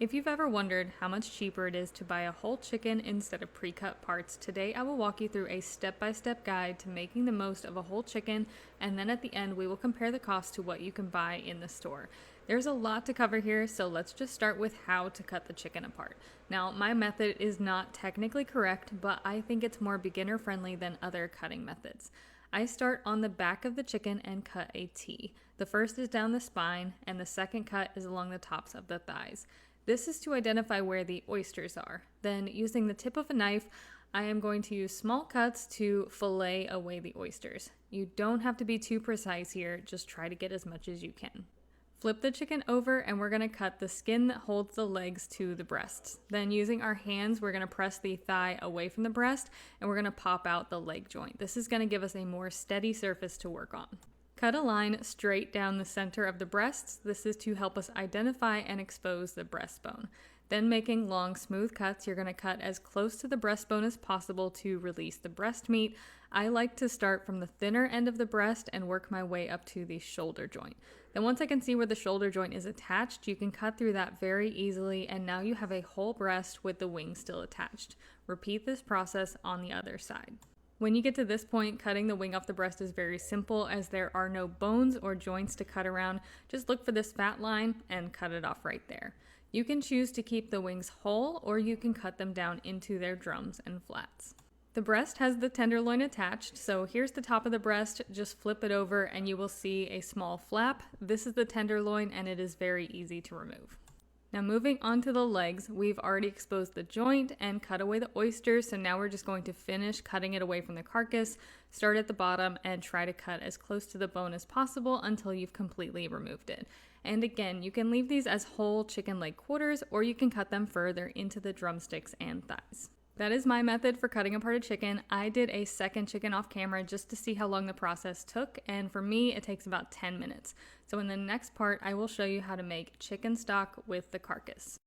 If you've ever wondered how much cheaper it is to buy a whole chicken instead of pre-cut parts, today I will walk you through a step-by-step guide to making the most of a whole chicken, and then at the end we will compare the cost to what you can buy in the store. There's a lot to cover here, so let's just start with how to cut the chicken apart. Now, my method is not technically correct, but I think it's more beginner-friendly than other cutting methods. I start on the back of the chicken and cut a T. The first is down the spine, and the second cut is along the tops of the thighs. This is to identify where the oysters are. Then, using the tip of a knife, I am going to use small cuts to fillet away the oysters. You don't have to be too precise here, just try to get as much as you can. Flip the chicken over and we're going to cut the skin that holds the legs to the breasts. Then using our hands, we're going to press the thigh away from the breast and we're going to pop out the leg joint. This is going to give us a more steady surface to work on. Cut a line straight down the center of the breasts. This is to help us identify and expose the breastbone. Then making long, smooth cuts, you're going to cut as close to the breastbone as possible to release the breast meat. I like to start from the thinner end of the breast and work my way up to the shoulder joint. Then once I can see where the shoulder joint is attached, you can cut through that very easily, and now you have a whole breast with the wing still attached. Repeat this process on the other side. When you get to this point, cutting the wing off the breast is very simple as there are no bones or joints to cut around. Just look for this fat line and cut it off right there. You can choose to keep the wings whole or you can cut them down into their drums and flats. The breast has the tenderloin attached, so here's the top of the breast. Just flip it over and you will see a small flap. This is the tenderloin and it is very easy to remove. Now moving on to the legs, we've already exposed the joint and cut away the oysters, so now we're just going to finish cutting it away from the carcass. Start at the bottom and try to cut as close to the bone as possible until you've completely removed it. And again, you can leave these as whole chicken leg quarters or you can cut them further into the drumsticks and thighs. That is my method for cutting apart a chicken. I did a second chicken off camera just to see how long the process took, and for me it takes about 10 minutes. So in the next part I will show you how to make chicken stock with the carcass.